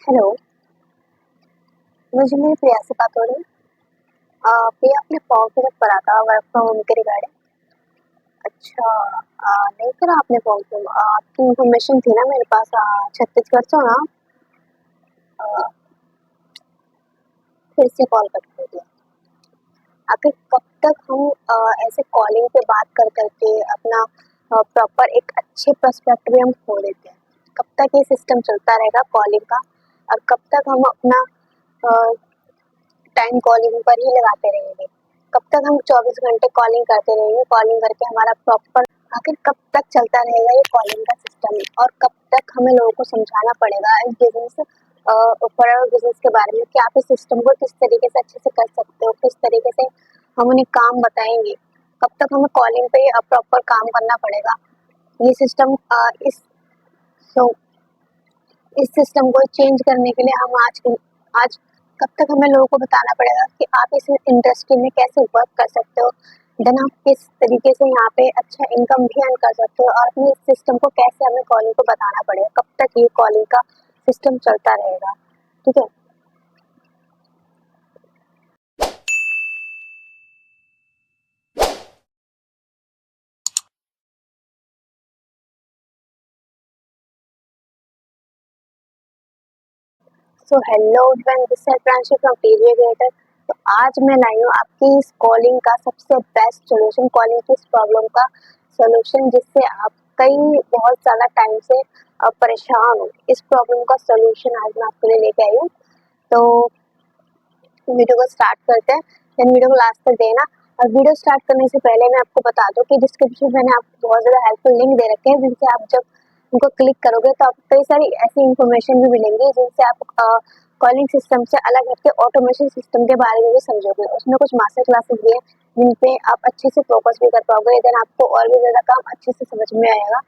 Hello, मुझे मेरी प्रिया से बात हो रही है। प्रिया आपने फॉर्म फिलअप करा था वर्क फ्रॉम होम के रिगार्डिंग। अच्छा, नहीं करा आपने फॉर्म फिल। आपकी इन्फॉर्मेशन थी ना मेरे पास। छत्तीसगढ़ से हो ना? अ, फिर से कॉल कर दिया। आखिर कब तक हम ऐसे कॉलिंग पे बात कर करके अपना प्रॉपर एक अच्छे पर्सपेक्टिव में हम खो देते हैं। कब तक ये सिस्टम चलता रहेगा कॉलिंग का, और कब तक हम अपना टाइम कॉलिंग पर ही लगाते रहेंगे? कब तक हम 24 घंटे कॉलिंग करते रहेंगे, कॉलिंग करके हमारा प्रॉपर आखिर कब तक चलता रहेगा ये कॉलिंग का सिस्टम? और कब तक हमें लोगों को समझाना पड़ेगा इस बिजनेस बिजनेस के बारे में कि आप इस सिस्टम को किस तरीके से अच्छे से कर सकते हो, किस तरीके से हम उन्हें काम बताएंगे? कब तक हमें कॉलिंग पे प्रॉपर काम करना पड़ेगा? ये सिस्टम इस so, इस सिस्टम को चेंज करने के लिए हम आज कब तक हमें लोगों को बताना पड़ेगा कि आप इस इंडस्ट्री में कैसे वर्क कर सकते हो, देन आप किस तरीके से यहाँ पे अच्छा इनकम भी अर्न कर सकते हो, और अपने इस सिस्टम को कैसे हमें कॉलिंग को बताना पड़ेगा? कब तक ये कॉलिंग का सिस्टम चलता रहेगा? ठीक है। So hello everyone, this is Pranshu from PVA creator. तो आज मैं लाई हूँ आपकी इस कॉलिंग का सबसे बेस्ट सॉल्यूशन, कॉलिंग की इस प्रॉब्लम का सॉल्यूशन, जिससे आप कई बहुत ज़्यादा टाइम से परेशान हो। इस प्रॉब्लम का सॉल्यूशन आज मैं आपके लिए लेके आई हूँ। तो वीडियो को स्टार्ट करते हैं, देन वीडियो को लास्ट तक देना। और वीडियो स्टार्ट करने से पहले मैं आपको बता दूं कि डिस्क्रिप्शन में मैंने आपको बहुत ज़्यादा हेल्पफुल लिंक दे रखे हैं, जिनसे आप जब उनको क्लिक करोगे तो आपको कई सारी ऐसी इन्फॉर्मेशन भी मिलेंगी जिनसे आप कॉलिंग सिस्टम से अलग हटके ऑटोमेशन सिस्टम के बारे में भी समझोगे। उसमें कुछ मास्टर क्लासेस भी है जिन पे आप अच्छे से फोकस भी कर पाओगे, देन आपको और भी ज़्यादा काम अच्छे से समझ में आएगा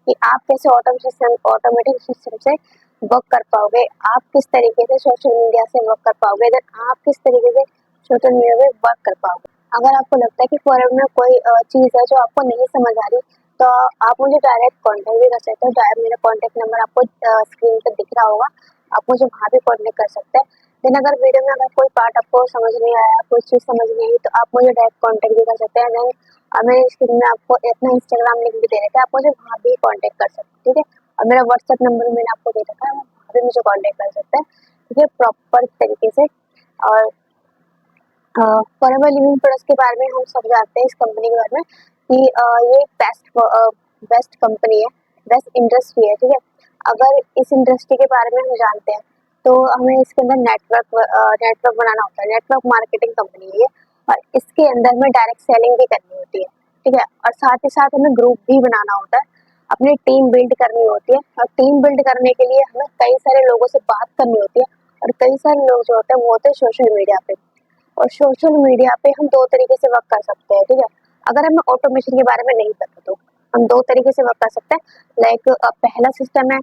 कि आप कैसे ऑटोमेटिक सिस्टम से वर्क कर पाओगे, आप किस तरीके से सोशल मीडिया से वर्क कर पाओगे, देन आप किस तरीके से सोशल मीडिया में वर्क कर पाओगे। अगर आपको लगता है कि फॉरन में कोई चीज़ है जो आपको नहीं समझ आ रही, तो आप मुझे डायरेक्ट कॉन्टेक्ट भी कर सकते हो। डायरेक्ट मेरा कॉन्टेक्ट नंबर आपको स्क्रीन पर दिख रहा होगा, आप मुझे वहाँ भी कॉन्टेक्ट कर सकते हैं। देन अगर वीडियो में अगर कोई पार्ट आपको समझ नहीं आया, कोई चीज़ समझ नहीं आई, तो आप मुझे डायरेक्ट कॉन्टेक्ट भी कर सकते हैं। देन मेरे स्क्रीन में आपको अपना इंस्टाग्राम लिंक भी दे रखा है, आप मुझे वहाँ भी कॉन्टेक्ट कर सकते हैं। ठीक है। और मेरा व्हाट्सएप नंबर मैंने आपको दे रखा है, वहाँ भी मुझे कॉन्टेक्ट कर सकते हैं। ठीक है, प्रॉपर तरीके से। और फॉरएवर लिविंग प्रोडक्ट्स के बारे में हम सब जानते हैं, इस कंपनी के बारे में कि ये बेस्ट कंपनी है, बेस्ट इंडस्ट्री है। ठीक है। अगर इस इंडस्ट्री के बारे में हम जानते हैं तो हमें इसके अंदर नेटवर्क बनाना होता है। नेटवर्क मार्केटिंग कंपनी है ये, और इसके अंदर में डायरेक्ट सेलिंग भी करनी होती है। ठीक है। और साथ ही साथ हमें ग्रुप भी बनाना होता है, अपनी टीम बिल्ड करनी होती है। और टीम बिल्ड करने के लिए हमें कई सारे लोगों से बात करनी होती है, और कई सारे लोग जो होते हैं वो होते हैं सोशल मीडिया पे। और सोशल मीडिया पे हम दो तरीके से वर्क कर सकते हैं। ठीक है। अगर हमें ऑटोमेशन के बारे में नहीं पता तो हम दो तरीके से वर्क कर सकते हैं। लाइक पहला सिस्टम है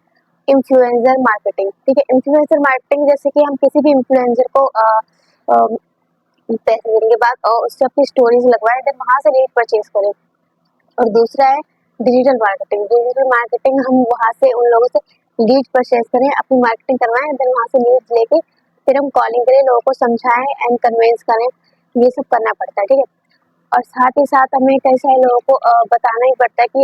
इन्फ्लुएंसर मार्केटिंग। ठीक है। इन्फ्लुएंसर मार्केटिंग जैसे कि हम किसी भी इन्फ्लुएंसर को पैसे देने के बाद उससे अपनी स्टोरीज लगवाएं, देन वहां से लीड परचेज करें। और दूसरा है डिजिटल मार्केटिंग। डिजिटल मार्केटिंग हम वहाँ से उन लोगों से लीड परचेज करें, अपनी मार्केटिंग करवाएं, देन वहाँ से लीड लेके फिर हम कॉलिंग करें, लोगों को समझाएं एंड कन्विंस करें। ये सब करना पड़ता है। ठीक है। और साथ ही साथ हमें कई सारे लोगों को बताना ही पड़ता है कि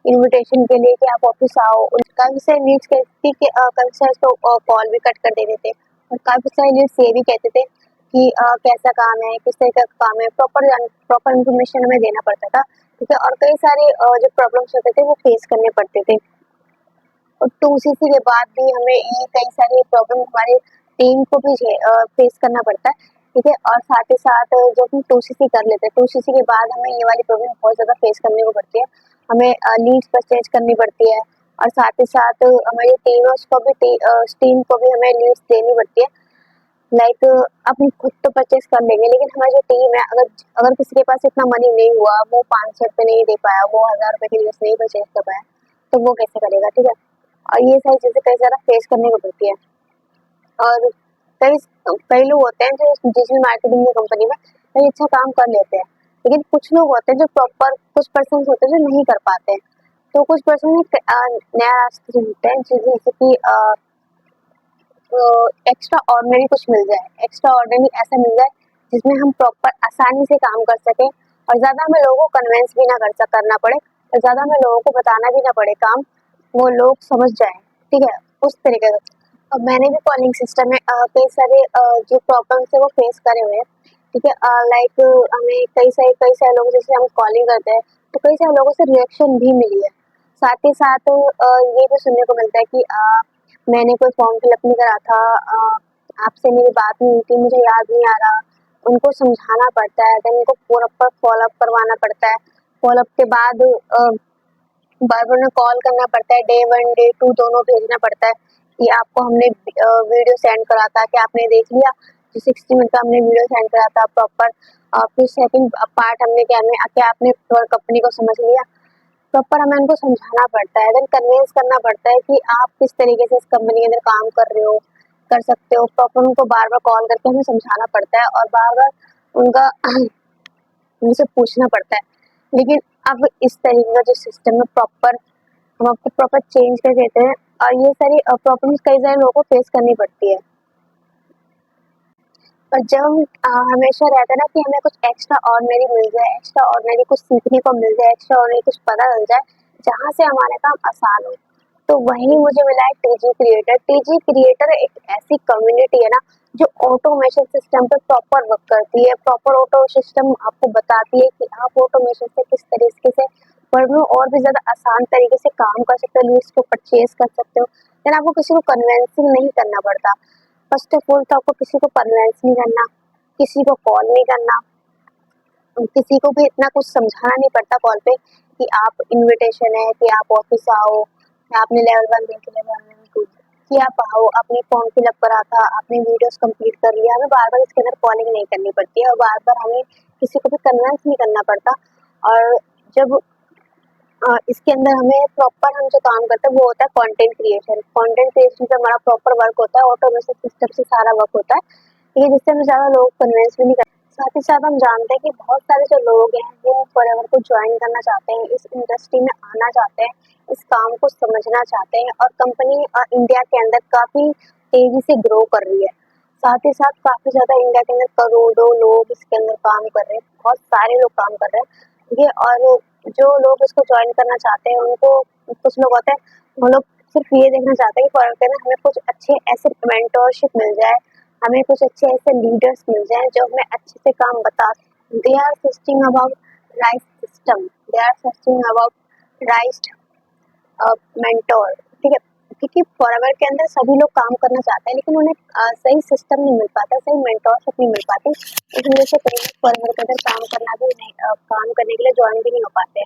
इनविटेशन के लिए कि आप ऑफिस आओ। उनका भी से लीड्स कहती कि काफी सारे तो कॉल भी कट कर देते थे, और काफी सारे लीड्स ये भी कहते थे कि कैसा काम है, किस तरीके का काम है, प्रॉपर इन्फॉर्मेशन हमें देना पड़ता था। ठीक है। और कई सारे जो प्रॉब्लम्स होते थे वो फेस करने पड़ते थे। और 2CC के बाद भी हमें ये कई सारी प्रॉब्लम हमारी टीम को भी फेस करना पड़ता है। ठीक है। और साथ ही साथ जब हम 2CC कर लेते हैं, 2CC के बाद हमें ये वाली प्रॉब्लम बहुत ज़्यादा फेस करने को पड़ती है। हमें लीड्स परचेज करनी पड़ती है, और साथ ही साथ हमारी टीम है उसको भी टीम को भी हमें लीड्स देनी पड़ती है। लाइक हम खुद तो परचेज कर लेंगे, लेकिन हमारी जो टीम है, अगर अगर किसी के पास इतना मनी नहीं हुआ, वो 500 रुपये नहीं दे पाया, वो 1000 रुपये की लीड्स नहीं परचेज कर पाया, तो वो कैसे करेगा? ठीक है। और ये सारी चीज़ें कई ज़्यादा फेस करने को पड़ती है। और कई कई लोग होते हैं जो डिजिटल मार्केटिंग की कंपनी में कई अच्छा काम कर लेते हैं, लेकिन कुछ लोग होते हैं जो प्रॉपर, कुछ पर्सन होते हैं जो नहीं कर पाते हैं। तो कुछ पर्सन नया रास्ता ढूंढते हैं, जैसे कि एक्स्ट्रा ऑर्डिनरी कुछ मिल जाए, एक्स्ट्रा ऑर्डिनरी ऐसा मिल जाए जिसमें हम प्रॉपर आसानी से काम कर सकें और ज़्यादा हमें लोगों को कन्विंस भी ना करना पड़े और ज़्यादा हमें लोगों को बताना भी ना पड़े काम, वो लोग समझ जाएँ, ठीक है? उस तरीके का। अब मैंने भी कॉलिंग सिस्टम में कई सारे जो प्रॉब्लम्स है वो फेस करे हुए हैं, ठीक है? लाइक हमें कई सारे लोगों जैसे हम कॉलिंग करते हैं, तो कई सारे लोगों से रिएक्शन भी मिली है। साथ ही साथ ये भी सुनने को मिलता है कि मैंने कोई फॉर्म फिल अप नहीं करा था, आपसे मेरी बात नहीं हुई थी, मुझे याद नहीं आ रहा। उनको समझाना पड़ता है, देन उनको प्रॉपर फॉलो अप करवाना पड़ता है। फॉलो अप के बाद बार-बार उन्हें कॉल करना पड़ता है, डे 1 डे 2 दोनों भेजना पड़ता है कि आपको हमने वीडियो सेंड करा था, क्या आपने देख लिया? जो 60 मिनट का हमने वीडियो सेंड करा था प्रॉपर, फिर सेकंड पार्ट हमने क्या आपने कंपनी को समझ लिया? प्रॉपर हमें उनको समझाना पड़ता है, देन कन्विंस करना पड़ता है कि आप किस तरीके से इस कंपनी के अंदर काम कर रहे हो, कर सकते हो। प्रॉपर उनको बार-बार कॉल करके हमें समझाना पड़ता है और बार-बार उनका उनसे पूछना पड़ता है। लेकिन अब इस तरीके का जो सिस्टम है प्रॉपर हम आपको प्रॉपर चेंज कर देते हैं और ये सारी प्रॉब्लम्स कई सारे लोगों को फेस करनी पड़ती है। और जब हम हमेशा रहता है ना कि हमें कुछ एक्स्ट्रा ऑर्डिनरी मिल जाए, एक्स्ट्रा ऑर्डिनरी कुछ सीखने को मिल जाए, एक्स्ट्रा ऑर्डिनरी कुछ पता चल जाए, जहाँ से हमारा काम आसान हो। तो वहीं मुझे मिला है टीजी क्रिएटर। टीजी क्रिएटर एक ऐसी कम्युनिटी है ना जो ऑटोमेशन सिस्टम पे प्रॉपर वर्क करती है, प्रॉपर ऑटो सिस्टम आपको बताती है कि आप ऑटोमेशन से किस तरीके से वर्क में और भी ज़्यादा आसान तरीके से काम कर सकते हो, लीड्स को परचेज कर सकते हो। देन आपको किसी को कन्विंसिंग नहीं करना पड़ता। फर्स्ट ऑफ ऑल तो आपको किसी को कन्विंस नहीं करना, किसी को कॉल नहीं करना, किसी को भी इतना कुछ समझाना नहीं पड़ता कॉल पे कि आप इनविटेशन है कि आप ऑफिस आओ, या आपने लेवल 1 देख लिया, लेवल 2 कि आप आओ, आपने फॉर्म फिल अप करा था, आपने वीडियोस कंप्लीट कर लिया। हमें बार-बार इसके अंदर कॉलिंग नहीं करनी पड़ती है और बार-बार हमें किसी को भी कन्विंस नहीं करना पड़ता। और जब इसके अंदर हमें प्रॉपर हम जो काम करते हैं वो होता है कंटेंट क्रिएशन। कंटेंट क्रिएशन पे हमारा प्रॉपर वर्क होता है, ऑटोमेशन सिस्टम से सारा वर्क होता है, ठीक है? जिससे हमें ज़्यादा लोग कन्विंस भी नहीं कर। साथ ही साथ हम जानते हैं कि बहुत सारे जो लोग हैं वो फॉरएवर को ज्वाइन करना चाहते हैं, इस इंडस्ट्री में आना चाहते हैं, इस काम को समझना चाहते हैं और कंपनी इंडिया के अंदर काफ़ी तेज़ी से ग्रो कर रही है। साथ ही साथ काफ़ी ज़्यादा इंडिया के अंदर करोड़ों लोग इसके अंदर काम कर रहे हैं, बहुत सारे लोग काम कर रहे हैं, ठीक है? और जो लोग इसको ज्वाइन करना चाहते हैं उनको कुछ लोग होते हैं, वो लोग सिर्फ ये देखना चाहते हैं कि फॉरएवर के अंदर हमें कुछ अच्छे ऐसे मेंटरशिप मिल जाए, हमें कुछ अच्छे ऐसे लीडर्स मिल जाएँ जो हमें अच्छे से काम बता। They are searching about right system, they are searching about right mentor, ठीक है? क्योंकि फॉरएवर के अंदर सभी लोग काम करना चाहते हैं लेकिन उन्हें सही सिस्टम नहीं मिल पाता, सही मेंटरशिप नहीं मिल पाती। इस वजह से कई लोग फॉरएवर के अंदर काम करना भी नहीं काम करने के लिए ज्वाइन भी नहीं हो पाते।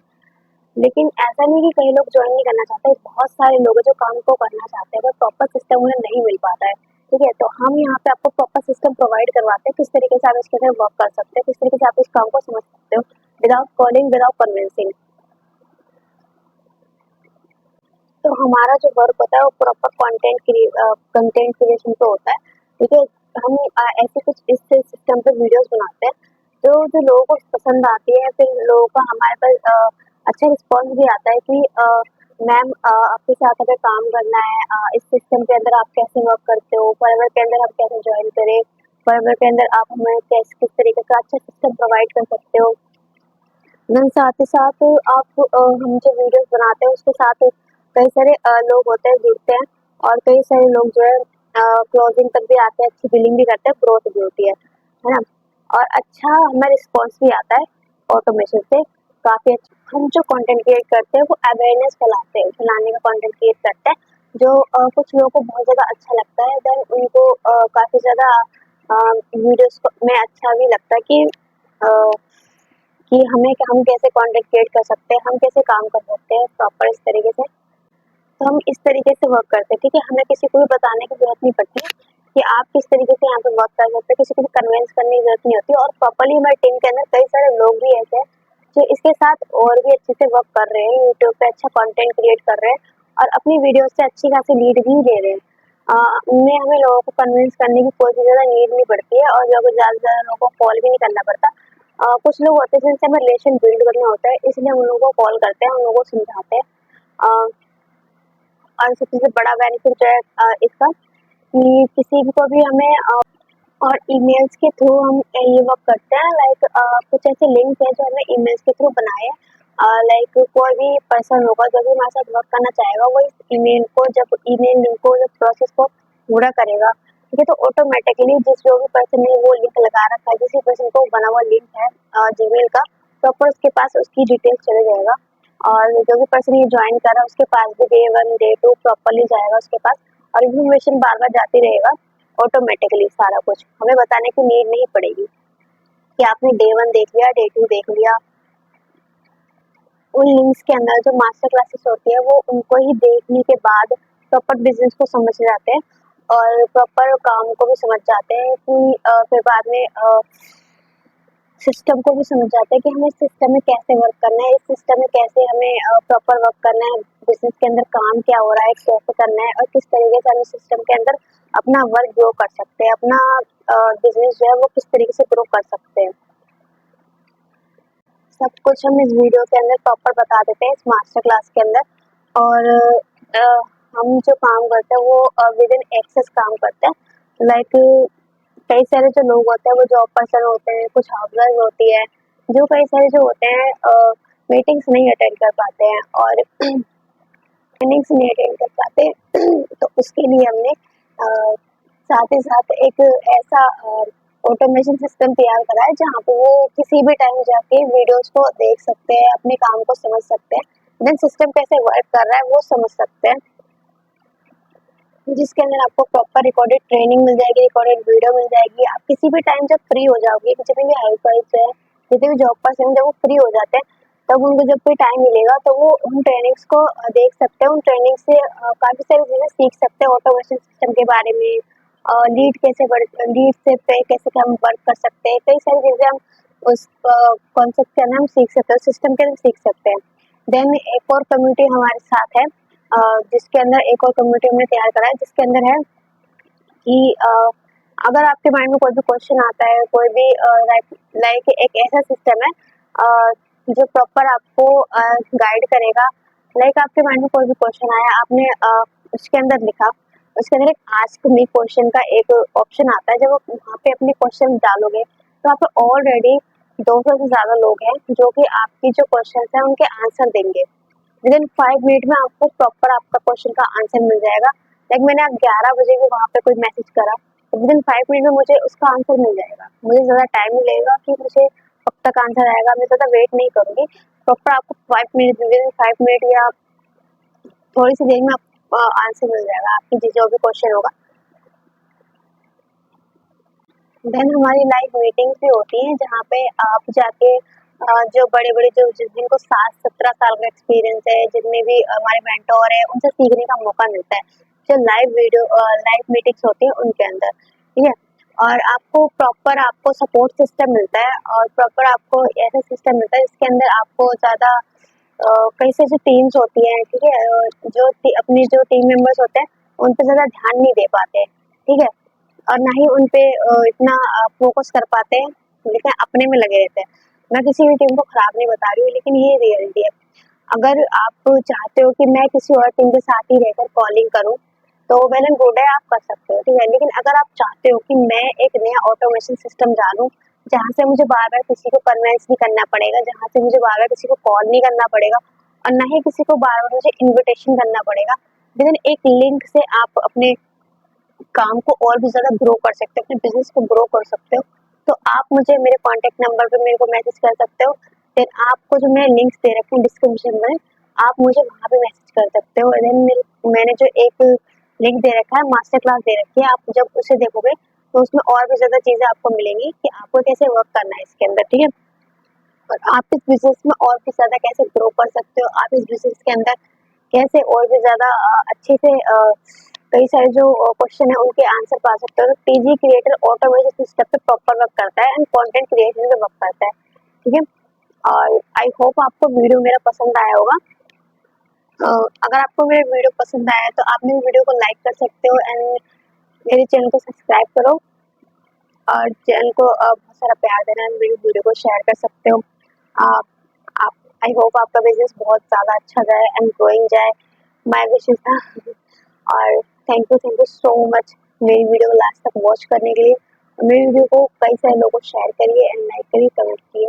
लेकिन ऐसा नहीं कि कई लोग ज्वाइन नहीं करना चाहते, बहुत सारे लोग हैं जो काम को करना चाहते हैं, पर प्रॉपर सिस्टम उन्हें नहीं मिल पाता है, ठीक है? तो हम यहाँ पे आपको प्रॉपर सिस्टम प्रोवाइड करवाते हैं, किस तरीके से आप इसके अंदर वर्क कर सकते हैं, किस तरीके से आप इस काम को समझ सकते हो विदाउट कॉलिंग, विदाउट कन्विंसिंग। तो हमारा जो वर्क होता है वो प्रॉपर कंटेंट क्रिएशन पे होता है, ठीक है? हम ऐसे कुछ इस सिस्टम पे वीडियोस बनाते हैं जो लोगों को पसंद आती है, फिर लोगों का हमारे पास अच्छा रिस्पॉन्स भी आता है कि मैम आपके साथ अगर काम करना है, इस सिस्टम के अंदर आप कैसे वर्क करते हो, फॉरएवर के अंदर हम कैसे ज्वाइन करें, फॉरएवर के अंदर आप हमें किस तरीके का अच्छा सिस्टम प्रोवाइड कर सकते हो। देन साथ ही साथ आप हम जो वीडियोस बनाते हैं उसके साथ कई सारे लोग होते हैं, जुड़ते हैं और कई सारे लोग जो है क्लोजिंग तक भी आते हैं, अच्छी बिलिंग भी करते हैं, ग्रोथ भी होती है ना? और अच्छा हमें रिस्पॉन्स भी आता है ऑटोमेशन से, काफ़ी अच्छा। हम जो कंटेंट क्रिएट करते हैं वो अवेयरनेस फैलाते हैं, फैलाने का कंटेंट क्रिएट करते हैं, जो कुछ लोगों को बहुत ज़्यादा अच्छा लगता है। देन उनको काफ़ी ज़्यादा वीडियोस में अच्छा भी लगता है अ, कि हम कैसे कंटेंट क्रिएट कर सकते हैं, हम कैसे काम कर सकते हैं प्रॉपर इस तरीके से। तो हम इस तरीके से वर्क करते हैं, ठीक है? हमें किसी को भी बताने की ज़रूरत नहीं पड़ती है कि आप किस तरीके से यहाँ पे वर्क कर सकते हैं, किसी को भी कन्विंस करने की ज़रूरत नहीं होती है और प्रॉपर्ली हमारी टीम के अंदर कई सारे लोग भी ऐसे हैं जो इसके साथ और भी अच्छे से वर्क कर रहे हैं, यूट्यूब पे अच्छा कंटेंट क्रिएट कर रहे हैं और अपनी वीडियोज़ से अच्छी खासी लीड भी ले रहे हैं। उनमें हमें लोगों को कन्विंस करने की कोई भी ज़्यादा नीड नहीं पड़ती है और ज़्यादा से ज़्यादा लोगों को कॉल भी नहीं करना पड़ता। कुछ लोग होते हैं जिनसे हमें रिलेशन बिल्ड करना होता है, इसलिए हम उन लोगों को कॉल करते हैं, उन लोगों को समझाते हैं। अ, और सबसे बड़ा बेनिफिट जो है इसका कि किसी को भी हमें और ईमेल्स के थ्रू हम ये वर्क करते हैं। लाइक कुछ ऐसे लिंक्स हैं जो हमें ईमेल्स के थ्रू बनाए हैं। लाइक कोई भी पर्सन होगा जो भी हमारे साथ वर्क करना चाहेगा, वो इस ईमेल को जब ईमेल लिंक को जब प्रोसेस को पूरा करेगा, ठीक है, तो ऑटोमेटिकली जिस जो भी पर्सन ने वो लिंक लगा रखा है, जिस पर्सन को बना हुआ लिंक है जीमेल का, प्रॉपर उसके पास उसकी डिटेल्स चले जाएगा। और जो भी पर्सन ये ज्वाइन कर रहा है उसके पास भी डे 1 डे 2 प्रॉपरली जाएगा उसके पास, और इन्फॉर्मेशन बार बार जाती रहेगा ऑटोमेटिकली। सारा कुछ हमें बताने की नीड नहीं पड़ेगी कि आपने डे 1 देख लिया, डे 2 देख लिया। उन लिंक्स के अंदर जो मास्टर क्लासेस होती है वो उनको ही देखने के बाद प्रॉपर बिजनेस को समझ जाते हैं और प्रॉपर काम को भी समझ जाते हैं कि फिर बाद में सिस्टम को भी समझ जाते हैं कि हमें इस सिस्टम में कैसे वर्क करना है, इस सिस्टम में कैसे हमें प्रॉपर वर्क करना है, बिजनेस के अंदर काम क्या हो रहा है, कैसे करना है, और किस तरीके से हम इस सिस्टम के अंदर अपना वर्क ग्रो कर सकते हैं, अपना बिजनेस जो है वो किस तरीके से ग्रो कर सकते हैं। सब कुछ हम इस वीडियो के अंदर प्रॉपर बता देते हैं इस मास्टर क्लास के अंदर। और हम जो काम करते हैं वो विद इन एक्सेस काम करते हैं। लाइक कई सारे जो लोग होते हैं वो जॉब पर्सन होते हैं, कुछ हाउसवाइफ होती है, जो कई सारे जो होते हैं मीटिंग्स नहीं अटेंड कर पाते हैं और ट्रेनिंग्स नहीं अटेंड कर पाते तो उसके लिए हमने साथ ही साथ एक ऐसा ऑटोमेशन सिस्टम तैयार करा है जहाँ पे वो किसी भी टाइम जाके वीडियोस को देख सकते हैं, अपने काम को समझ सकते हैं, देन सिस्टम कैसे वर्क कर रहा है वो समझ सकते हैं, जिसके अंदर आपको प्रॉपर रिकॉर्डेड ट्रेनिंग मिल जाएगी, रिकॉर्डेड वीडियो मिल जाएगी। आप किसी भी टाइम जब फ्री हो जाओगे, जितने भी हाउसवाइफ है, जितने भी जॉब पर्सन जब वो फ्री हो जाते हैं, तब उनको जब भी टाइम मिलेगा तो वो उन ट्रेनिंग्स को देख सकते हैं, उन ट्रेनिंग से काफ़ी सारी चीज़ें सीख सकते हैं ऑटोमेशन सिस्टम के बारे में, लीड कैसे लीड से पे कैसे हम वर्क कर सकते हैं, कई सारी चीज़ें हम उस कॉन्सेप्ट के अंदर हम सीख सकते हैं, सिस्टम के अंदर सीख सकते हैं। देन एक और कम्युनिटी हमारे साथ है जिसके अंदर एक और कम्युनिटी हमने तैयार करा है, जिसके अंदर है कि अगर आपके माइंड में कोई भी क्वेश्चन आता है, कोई भी लाइक एक ऐसा सिस्टम है जो प्रॉपर आपको गाइड करेगा। लाइक आपके माइंड में कोई भी क्वेश्चन आया, आपने उसके अंदर लिखा, उसके अंदर एक आस्क मी क्वेश्चन का एक ऑप्शन आता है। जब आप वहाँ पे अपने क्वेश्चन डालोगे तो आप ऑलरेडी 200 से ज़्यादा लोग हैं जो कि आपकी जो क्वेश्चन है उनके आंसर देंगे। विद इन 5 मिनट में आपको प्रॉपर आपका क्वेश्चन का आंसर मिल जाएगा। लाइक मैंने आप 11 बजे भी वहाँ पे कोई मैसेज करा तो विद इन 5 मिनट में मुझे उसका आंसर मिल जाएगा। मुझे ज़्यादा टाइम नहीं लगेगा कि मुझे कब तक आंसर आएगा, मैं ज़्यादा वेट नहीं करूँगी। प्रॉपर आपको 5 मिनट विद इन 5 मिनट या थोड़ी सी देर में आपको आंसर मिल जाएगा आपकी जो भी क्वेश्चन होगा। देन हमारी लाइव मीटिंग्स भी होती हैं जहाँ पे आप जाके जो बड़े-बड़े जो जिनको 7-17 साल का एक्सपीरियंस है, जितने भी हमारे मेंटोर हैं, उनसे सीखने का मौका मिलता है। जो लाइव मीटिंग्स होती हैं उनके अंदर, ठीक है? और आपको प्रॉपर आपको सपोर्ट सिस्टम मिलता है और प्रॉपर आपको ऐसा सिस्टम मिलता है जिसके अंदर आपको ज़्यादा कई सारी जो टीम्स होती हैं, ठीक है? अपनी जो टीम मेंबर्स होते हैं, उन पे ज़्यादा ध्यान नहीं दे पाते, ठीक है? और ना ही उन पे इतना फ़ोकस कर पाते हैं, लेकिन अपने में लगे रहते हैं। मैं किसी भी टीम को खराब नहीं बता रही हूँ, लेकिन ये रियलिटी है। अगर आप चाहते हो कि मैं किसी और टीम के साथ ही रहकर कॉलिंग करूँ, तो वेल एंड गुड है, आप कर सकते हो, ठीक है। लेकिन अगर आप चाहते हो कि मैं एक नया ऑटोमेशन सिस्टम डालूँ, जहाँ से मुझे बार-बार किसी को कन्विंस नहीं करना पड़ेगा, जहाँ से मुझे बार-बार किसी को कॉल नहीं करना पड़ेगा और ना ही किसी को बार-बार मुझे इन्विटेशन करना पड़ेगा। विदिन एक लिंक से आप अपने काम को और भी ज़्यादा ग्रो कर सकते हो, अपने बिज़नेस को ग्रो कर सकते हो। तो आप मुझे मेरे कॉन्टैक्ट नंबर पे मेरे को मैसेज कर सकते हो। देन आपको जो मैंने लिंक्स दे रखे हैं डिस्क्रिप्शन में, आप मुझे वहाँ पे मैसेज कर सकते हो। देन मैंने जो एक लिंक दे रखा है, मास्टर क्लास दे रखी है, आप जब उसे देखोगे तो उसमें और भी ज़्यादा चीज़ें आपको मिलेंगी कि आपको कैसे वर्क करना है इसके अंदर, ठीक है? और आप इस बिज़नेस में और भी ज़्यादा कैसे ग्रो कर सकते हो, आप इस बिज़नेस के अंदर कैसे और भी ज़्यादा अच्छे से कई सारे जो क्वेश्चन है उनके आंसर पा सकते हो। तो टीजी क्रिएटर ऑटोमेशन सिस्टम पे प्रॉपर वर्क करता है एंड कंटेंट क्रिएशन पे वर्क करता है, ठीक है? और आई होप आपको वीडियो मेरा पसंद आया होगा। अगर आपको मेरा वीडियो पसंद आया तो आप मेरे वीडियो को लाइक कर सकते हो एंड मेरे चैनल को सब्सक्राइब करो और चैनल को बहुत सारा प्यार देना एंड मेरी वीडियो को शेयर कर सकते हो। आप आप आई होप आपका बिजनेस बहुत ज़्यादा अच्छा जाए एंड ग्रोइंग जाए। माय विश इज़ और थैंक यू सो मच मेरी वीडियो को लास्ट तक वॉच करने के लिए। और मेरी वीडियो को कई सारे लोगों को शेयर करिए एंड लाइक करिए, कमेंट करिए।